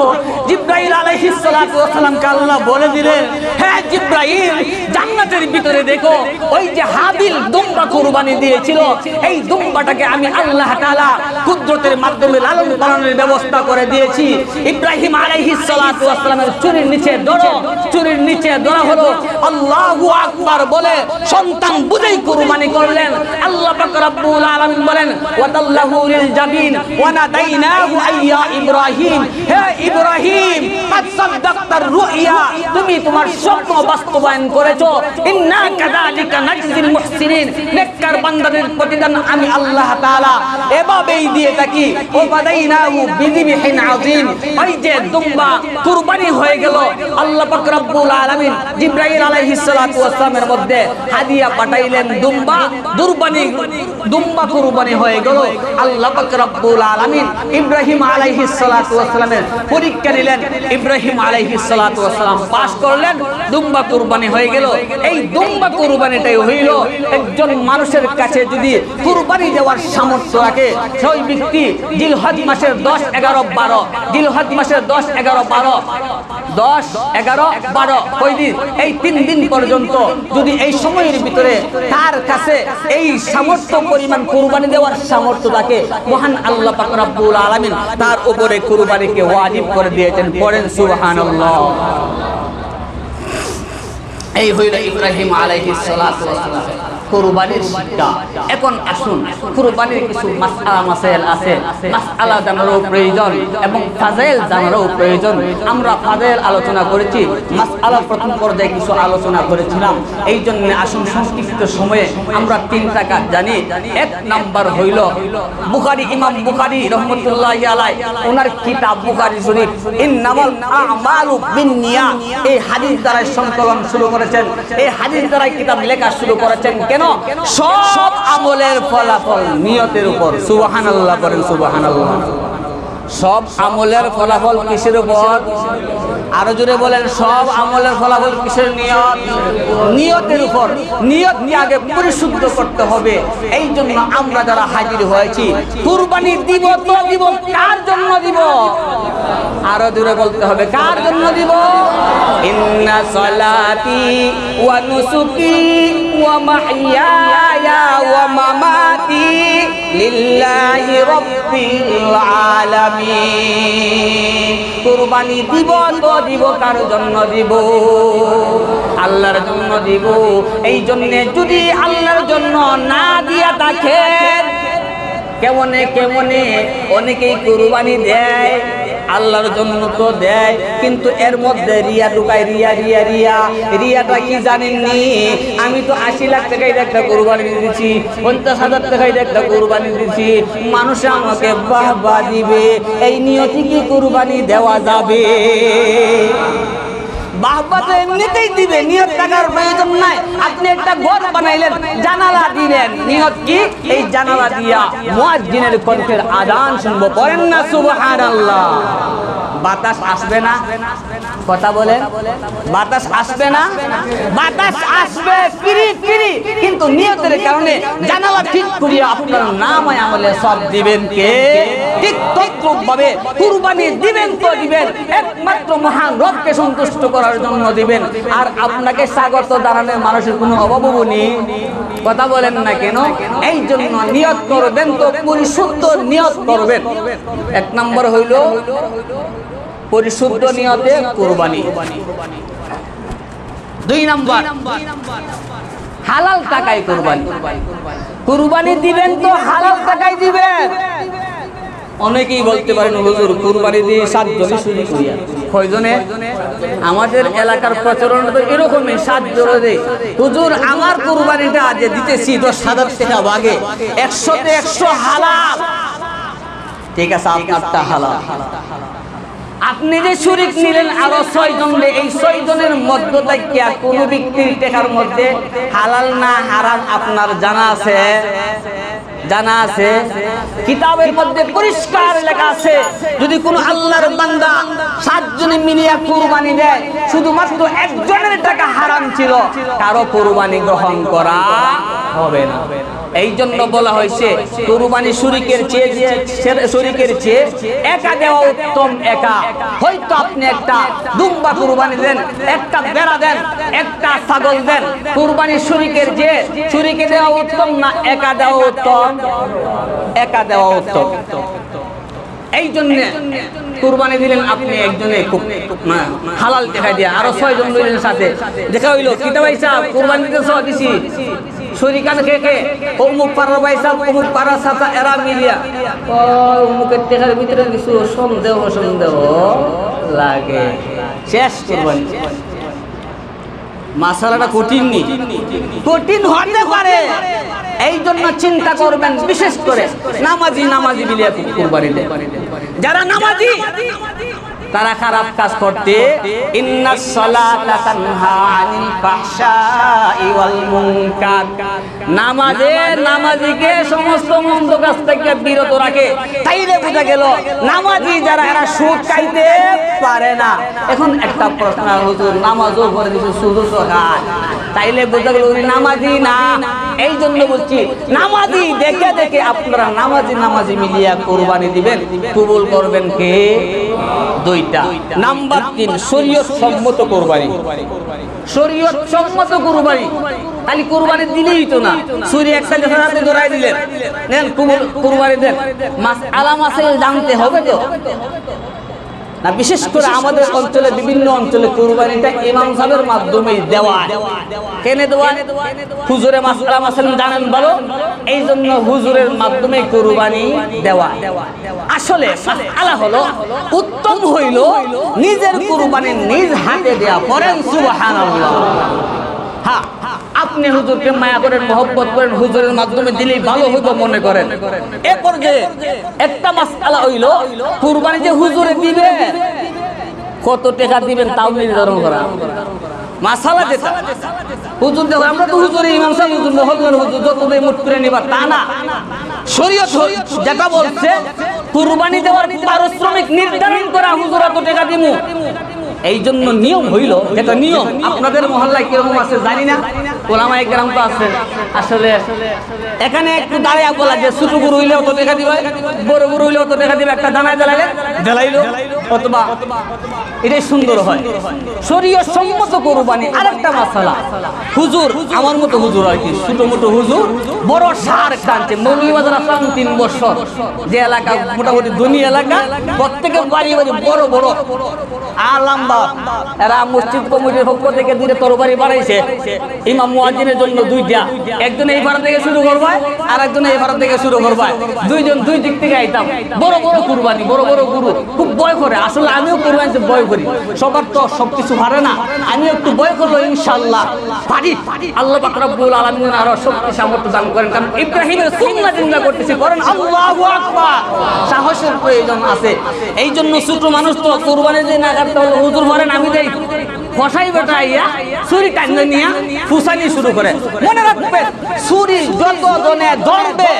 জিবরাইল আলাইহিস সালাতু ওয়াস সালামকে আল্লাহ বলে দিলেন, হ্যাঁ জিবরাইল, জান্নাতের ভিতরে দেখো ওই যে হাবিল দুম্বা কুরবানি দিয়েছিল, এই দুম্বাটাকে আমি আল্লাহ তাআলা কুদরতের মাধ্যমে লালন পালনের ব্যবস্থা করে দিয়েছি। ইব্রাহিম আলাইহিস সালাতু ওয়াস সালামের চুরির নিচে ধরা হলো, আল্লাহু আকবার বলে সন্তান বুঝেই কুরবানি করলেন। আল্লাহ পাক রব্বুল আলামিন বলেন, ওয়া তাল্লাহু তুরিল জাবিন ওয়া নাদাইনাহু আইয়া ইব্রাহিম, হে ইব্রাহিম কাদ সাদ্দাকতার রুইয়া, তুমি তোমার স্বপ্ন বাস্তবায়ন করেছো। ইন্না কাযালিকা নাজজিল মুহসিনিন, নেককার বান্দাদের প্রতিদান আমি আল্লাহ তাআলা এভাবেই দিয়ে থাকি। ওয়া বাদাইনাহু বিযিবহিন আযীম, এই যে দুম্বা কুরবানি হয়ে গেল, আল্লাহ পাক রব্বুল আলামিন জিবরাইল আলাইহিস সালাতু ওয়াস সালামের মধ্যে হাদিয়া পাঠাইলেন দুম্বা দুম্বা কুরবানি হয়ে গেল। আল্লাহ পাক রব্বুল আলামিন ইব্রাহিম আলাইহিস সালাতু ওয়াস সালামের পরীক্ষা নিলেন, ইব্রাহিম আলাইহিস সালাতু ওয়াস সালাম পাস করলেন, দুম্বা কুরবানি হয়ে গেল। এই দুম্বা কুরবানিটাই হইল একজন মানুষের কাছে যদি কুরবানি দেওয়ার সামর্থ্য রাখে, সেই ব্যক্তি জিলহজ মাসের 10, 11, 12, জিলহজ মাসের 10, 11, 12 কয় দিন, এই 3 দিন পর্যন্ত যদি এই সময়ের ভিতরে তার কাছে এই সামর্থ্য পরিমাণ কুরবানি দেওয়ার সামর্থ্য থাকে, মহান আল্লাহ পাক রব্বুল আলামিন তার উপরে কুরবানিকে ওয়াজিব করে দিয়েছেন। পড়েন সুবহানাল্লাহ। এই হইল ইব্রাহিম আলাইহিস সালাতু ওয়াস সালাম কুরবানির শিক্ষা। এখন আসুন, কুরবানির কিছু মাসাইল আছে, মাসআলা জানারও প্রয়োজন এবং ফাজাইল জানারও প্রয়োজন। আমরা ফাজাইল আলোচনা করেছি, মাসআলা প্রথম পর্যায়ে কিছু আলোচনা করেছিলাম। এই জন্য আসুন সংক্ষিপ্ত সময়ে আমরা 3টা কাজ জানি। 1 নাম্বার হইল বুখারী, ইমাম বুখারী রাহমাতুল্লাহি আলাইহি ওনার কিতাব বুখারী শরীফ ইন্নামাল আমালু বিন্নিয়া, এই হাদিস দ্বারা সংকলন শুরু করেছেন, এই হাদিস দ্বারা কিতাব লেখা শুরু করেছেন। কেন? সব আমলের ফলাফল নিয়তের উপর। সুবহানাল্লাহ করেন সুবহানাল্লাহ। সব আমলের ফলাফল কিসের উপর? আরো জোরে বলেন, সব আমলের ফলাফল কিসের? নিয়ত, নিয়তের উপর। নিয়তকে আগে পরিশুদ্ধ করতে হবে। এই জন্য আমরা যারা হাজির হয়েছি, কুরবানি দিব তো দিব, কার জন্য দিব? আরো জোরে বলতে হবে, কার জন্য দিব? ইন্না সালাতি ওয়া নুসুকি ওয়া মাহইয়ায়া ওয়া মামাতি লিল্লাহি রাব্বিল আলামিন। কুরবানি দিব তো দিব, কার জন্য দিব? আল্লাহর জন্য দিব। এই জন্য যদি আল্লাহর জন্য না দিয়া থাকেন, কেমনে অনেকেই কুরবানি দেয়, আল্লাহর জন্য তো দেয়, কিন্তু এর মধ্যে রিয়া ঢুকায়। রিয়াটা কি জানেননি? আমি তো 80 লাখ টাকায় একটা কুরবানি দিয়েছি, 50,000 টাকায় একটা কুরবানি দিয়েছি, মানুষ আমাকে বাহবা দিবে, এই নিয়তে কি কুরবানি দেওয়া যাবে? বাহবা তো এমনিতেই দিবে, নিয়ত টাকার প্রয়োজন নাই। আপনি একটা ঘর বানাইলেন, জানালা দিলেন, নিয়ত কি? এই জানালা দিয়া মুয়াজ্জিনের কণ্ঠের আযান শুনবো। পড়েন না সুবহানাল্লাহ। বাতাস আসবে না? কথা বলেন, বাতাস আসবে না? বাতাস আসবে কিরি, কিন্তু নিয়তের কারণে জানালা ঠিক করিয়া আপনার নামায় আমলে সব দিবেন কে? ঠিক তদ্রূপ ভাবে কুরবানি দিবেন তো দিবেন একমাত্র মহান রবকে সন্তুষ্ট করার জন্য দিবেন। আর আপনাকে স্বাগত জানানোর মানুষের কোনো অভাব নেই। কথা বলেন না কেন? এই জন্য নিয়ত করবেন তো পরিশুদ্ধ নিয়ত করবেন। 1 নম্বর হইল পরিশুদ্ধ নিয়তে কুরবানি। 2 নম্বর হালাল টাকায় কুরবানি। কুরবানি দিবেন তো হালাল টাকায় দিবেন। অনেকেই বলতে পারেন, হুজুর কুরবানি দিয়ে 7 জনে শুরু করিয়া। কয়জনে? আমাদের এলাকার প্রচলন তো এরকমই, 7 জনে দেয়। হুজুর আমার কুরবানিটা আজ দিতেছি 10,000 টাকা ভাগে, 100তে 100 হালাল। ঠিক আছে, আপনারটা হালাল। আপনি যে শরীক নিলেন আরো 6 জন, এই 6 জনের মধ্য থেকে কোন ব্যক্তির টাকার মধ্যে হালাল না হারাম আপনার জানা আছে? জানা আছে? কিতাবের মধ্যে পরিষ্কার লেখা আছে, যদি কোনো আল্লাহর বান্দা 7 জনে মিলিয়া কুরবানি দেয়, শুধুমাত্র একজনের টাকা হারাম ছিল, কারো কুরবানি গ্রহণ করা হবে না। এই জন্য বলা হয়েছে কুরবানি শরীকের চেয়ে একা দেওয়া উত্তম। একা হয়তো আপনি একটা দুম্বা কুরবানি দেন, একটা বেড়া দেন, একটা ছাগল দেন, কুরবানি শরীকের চেয়ে শরীকে দেওয়া উত্তম না একা দেওয়া উত্তম? একা দেওয়া উত্তম। এই জন্য কুরবানি দিলেন আপনি একজনে খুব হালাল দেখা দিয়ে, আরো 6 জন দিলেন সাথে। দেখা হইলো কিতা ভাই সাহেব কুরবানি দিতেছ? দিছি। শরিকান কে কে অমুক পাড়ার ভাই সাহেব অমুক পাড়ার চাচা এরা মিলিয়া অমুকের টেকার ভিতরে কিছু সন্দেহ লাগে, শেষ কুরবানি। মাসালাটা কঠিন নি, কঠিন হতে পারে, এই জন্য চিন্তা করবেন বিশেষ করে নামাজি মিলিয়া কুরবানি দেয়। যারা নামাজি তারা খারাপ কাজ করতে, ইন্নাস সালাতা তানহা আনিল ফাহশাই ওয়াল মুনকার, নামাজিকে সমস্ত মন্দ কাজ থেকে বিরত রাখে। তাইলে বোঝা গেল নামাজি যারা এরা সুদ খাইতে পারে না। এখন একটা প্রশ্ন, হুজুর নামাজও পড়ে কিছু সুদও খায়, তাইলে বোঝা গেল উনি নামাজি না। এই জন্য বলছি নামাজি দেখে দেখে আপনারা নামাজি মিলিয়া কুরবানি দিবেন, কবুল করবেন কে? দুইটা। নাম্বার 3, শরীয়ত সম্মত কুরবানি। শরীয়ত সম্মত কুরবানি খালি কুরবানি দিলেই তো না, সূরা এক সাইডে হাতে ধরাই দিলেন, নেন কুরবানি দেন। মাসআলা মাসাইল জানতে হবে তো না। বিশেষ করে আমাদের অঞ্চলে, বিভিন্ন অঞ্চলে কুরবানিটা ইমাম সাহেবের মাধ্যমেই দেওয়া। কেনে দেওয়া? হুজুরে মাসআলা মাসাইল জানেন ভালো, এই জন্য হুজুরের মাধ্যমে কুরবানি দেওয়া। আসলে মাসআলা হলো উত্তম হইল নিজের কুরবানি নিজ হাতে দেয়া। পড়েন সুবহানাল্লাহ। হ্যাঁ, আপনি হুজুরকে মায়া করেন, মহব্বত করেন, হুজুরের মাধ্যমে দিলেই ভালো হইব মনে করেন। এরপর যে একটা মাসআলা হইল কুরবানি যে হুজুরে দিবে, কত টাকা দিবেন তাও নির্ধারণ করা। মাসালা যেটা হুজুর দেখো, আমরা তো হুজুর ইমাম সাহেব হুজুর মহল্লার হুজুর যত দেয় মুট করে নিবা তা না। শরীয়ত যেটা বলছে কুরবানি দেওয়ার পারিশ্রমিক নির্ধারণ করা, হুজুর এত টাকা দিমু। এই জন্য নিয়ম হইল, যেটা নিয়ম আপনাদের মহল্লায় কিরকম আছে জানি না, ওলামায়ে কেরাম তো আছে। আসলে এখানে একটু দাঁড়াইয়া বলা যে ছোট গরু হইলে অত টাকা দিবে, বড় গরু হইলে অত টাকা দিবে, একটা দানায় জ্বালাইলো অথবা এটাই সুন্দর হয়। শরীয়ত সম্মত কুরবানি আরেকটা মাসালা। হুজুর আমার মতো হুজুর আর কি, ছোট মোটো হুজুর বড় সার টানছে। মৌলভীবাজার আসলাম 3 বছর, যে এলাকা মোটামুটি ধনী এলাকা, প্রত্যেকের বাড়ি বড় বড় আলামবা। এরা মসজিদ কমিটির পক্ষ থেকে 2টা তরবারি বাড়াইছে ইমাম মুয়াজ্জিনের জন্য, 2টা। একজন এই ভাড়া থেকে শুরু করবে, আর একজন এই ভাড়া থেকে শুরু করবে, দুইজন দুই দিক থেকে আইতাম। বড় বড় কুরবানি, বড় বড় গরু, খুব ভয় করে। আসলে আমিও কুরবানিতে ভয় করি, সবার তো সবকিছু পারে না, আমি একটু ভয় করবো। ইনশাআল্লাহ পারি, আল্লাহ পাক রব্বুল আলামিন আরো শক্তি সামর্থ্য দান করেন। কারণ ইব্রাহিমের সুন্নাহ জিন্দা করতেছি, করেন আল্লাহু আকবার। সাহসের প্রয়োজন আছে। এই জন্য ছোট মানুষ তো কুরবানি দিয়ে না করতে হলে হুজুর বলেন আমি দেই, কষাই বেটা আইয়া ছুরি টাইনে নিয়া ফুসানি শুরু করে। মনে রাখবেন, ছুরি যত জনে ধরবে,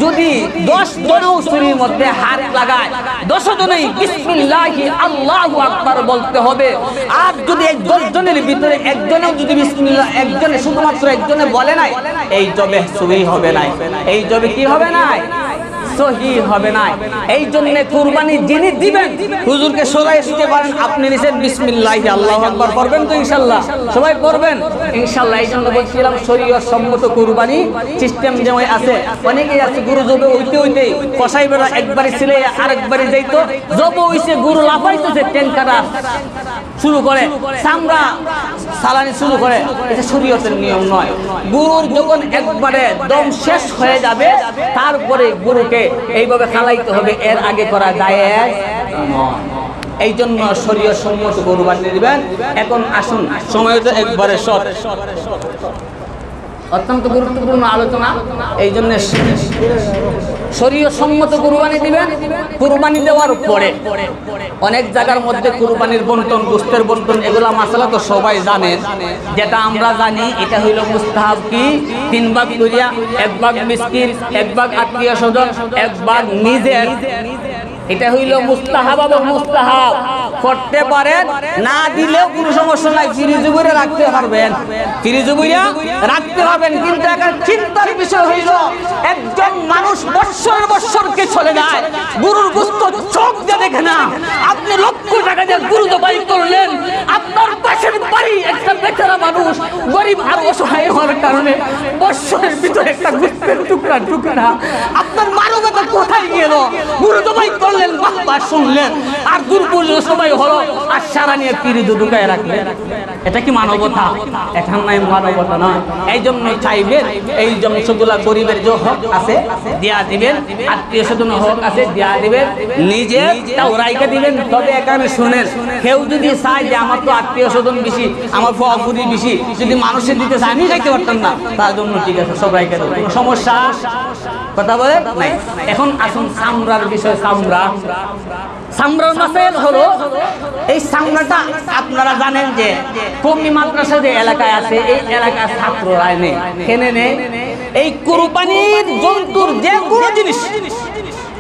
যদি 10 জনও ছুরির মধ্যে হাত লাগায়, 10 জনেই বিসমিল্লাহি আল্লাহু আকবার বলতে হবে। আর যদি এই 10 জনের ভিতরে একজনেও যদি বিসমিল্লাহ, একজনে শুধুমাত্র একজনে বলে নাই, এই জবে সহি হবে নাই, এই জবে কি হবে নাই, সহি হবে না। এই জন্য কুরবানি যিনি দিবেন হুজুরকে সরাই দিতে পারেন, আপনি নিছেন বিসমিল্লাহি আল্লাহু আকবার পড়বেন তো ইনশাআল্লাহ, সবাই পড়বেন ইনশাআল্লাহ। এই জন্য বলছিলাম শরীয়ত সম্মত কুরবানি সিস্টেম যেমন আছে, অনেকেই আছে গরু জবে হইতে কসাই বেলা একবারই ছিলে আরেকবারই যাইতো, জবে হইছে গরু লাফাইতেছে, টেনকাটা শুরু করে, চামড়া সালানি শুরু করে। এটা শরীয়তের নিয়ম নয়। গরুর যখন একবারে দম শেষ হয়ে যাবে, তারপরে গরুকে এইভাবে খালাইতে হবে, এর আগে করা জায়েজ নয়। এই জন্য শরীয়ত সম্মত কুরবানি দিবেন। এখন আসুন, সময় তো একবারে শর্ট, অত্যন্ত গুরুত্বপূর্ণ আলোচনা। এই জন্য শরীয়ত সম্মত কুরবানি দিবেন। কুরবানি দেওয়ার পরে অনেক জায়গার মধ্যে কুরবানির বন্টন, গোশতের বন্টন, এগুলা মাসালা তো সবাই জানেন। যেটা আমরা জানি এটা হইল মুস্তাহাব কি 3 ভাগ করিয়া, 1 ভাগ মিসকিন, 1 ভাগ আত্মীয় স্বজন, 1 ভাগ নিজের। এটা হইল মুস্তাহাব এবং মুস্তাহাব করতে পারেন, না দিলেও কোনো সমস্যা নাই, ফ্রিজে ভরে রাখতে পারবেন, ফ্রিজে ভরে রাখতে পারবেন। কিন্তু একটা চিন্তার বিষয় হইল, একজন মানুষ বৎসরকে চলে যায়, গরুর গোশত চোখ দিয়ে দেখে না। আপনি লক্ষ টাকা দিয়ে গরু জবাই করলেন, আপনার পাশের বাড়ি একটা বেচারা মানুষ গরিব আর অসহায় হওয়ার কারণে বৎসরের ভিতরে একটা গোশতের টুকরা ঢুকে না। আপনার মানবতা কোথায় গেল? গরু জবাই করলেন, বাবা শুনলেন, আর দুর্বল সবাই হলো আর সারা নিয়ে পিরিত ঢুকায় রাখলেন। এটা কি মানবতা? এটা নাই মানবতা নয়। এই জন্য চাইবেন এই জনসগুলা গরিবের যে হক আছে দেয়া দিবেন, আত্মীয় স্বজনের হক আছে দেয়া দিবেন, নিজে তাও রাইখা দিবেন। তবে এখানে শুনেন, কেউ যদি চায় যে আমার তো আত্মীয় স্বজন বেশি, আমার ফুরি বেশি, যদি মানুষের দিতে চায় আমি খাইতে পারতাম না, তার জন্য ঠিক আছে সব রাইখা দেবো, কোনো সমস্যা কথা বলে নাই। এখন আসুন চামড়ার বিষয়। চামড়ার মাসেল হলো এই চামড়াটা আপনারা জানেন যে কমি মাদ্রাসা যে এলাকায় আছে এই এলাকার ছাত্ররা নেই, কেনে নেই এই কুরবানির জন্তুর যে কোনো জিনিস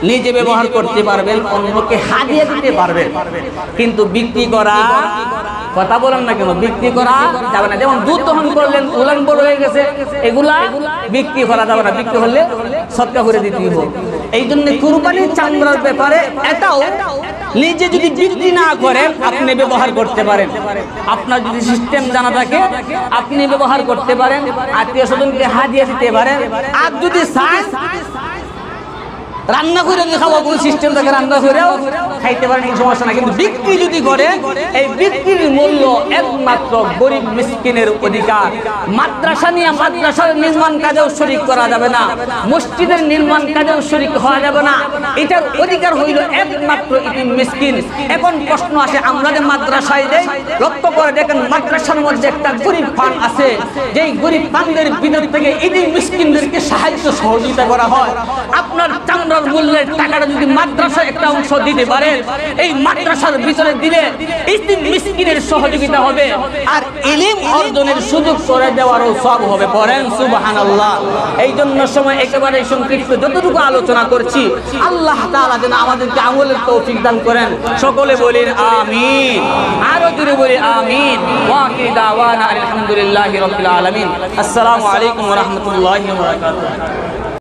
নিজে ব্যবহার করতে পারবেন, অন্যকে হাদিয়া দিতে পারবেন, কিন্তু বিক্রি করা কথা বলেন না কেন, বিক্রি করা যাবে না। যেমন দুধ দহন করলেন, উলান বড় হয়ে গেছে, এগুলা বিক্রি করা যাবে না, বিক্রি হলে সৎকা করে দিতে হবে। এই জন্য কুরবানির চামড়ার ব্যাপারে এটাও নিজে যদি বিক্রি না করেন আপনি ব্যবহার করতে পারেন। আপনার যদি সিস্টেম জানা থাকে আপনি ব্যবহার করতে পারেন, আত্মীয় স্বজনকে হাদিয়া দিতে পারেন। আর যদি চান রান্না করে খাওয়া কোনো সিস্টেম থাকে, রান্না করেও খাইতে পারেন, এই সমস্যা না। কিন্তু বিক্রি যদি করে এই বিক্রির মূল্য একমাত্র গরিব মিসকিনের অধিকার। মাদ্রাসা নিয়ে মাদ্রাসার নির্মাণ কাজেও শরিক করা যাবে না, মসজিদের নির্মাণ কাজেও শরিক হওয়া যাবে না। এটার অধিকার হইল একমাত্র ইতিম মিসকিন। এখন প্রশ্ন আসে, আমরা যে মাদ্রাসায় দেই, লক্ষ্য করে দেখেন মাদ্রাসার মধ্যে একটা গরিব ফান্ড আছে, যেই গরিব ফান্ডের ভিতর থেকে ইতিম মিসকিনদেরকে সাহায্য সহযোগিতা করা হয়। আপনার চামড়া মূল্যের টাকাটা যদি মাদ্রাসা একটা অংশ দিতে পারে, এই মাদ্রাসার ভিতরে দিলে ইতিম মিসকিনের সহযোগিতা হবে আর ইলম অর্জনের সুযোগ করে দেওয়ারও সব হবে। পড়েন সুবহানাল্লাহ। এই জন্য সময় একেবারে সংক্ষিপ্ত যতটুকু আলোচনা করছি, আল্লাহ তাআলা যেন আমাদেরকে আমলের তৌফিক দান করেন। সকলে বলেন আমিন, আরো জোরে বলি আমিন। ওয়া আখিরু দাওয়ানা আলহামদুলিল্লাহি রাব্বিল আলামিন। আসসালামু আলাইকুম ওয়া রাহমাতুল্লাহি ওয়া বারাকাতুহু।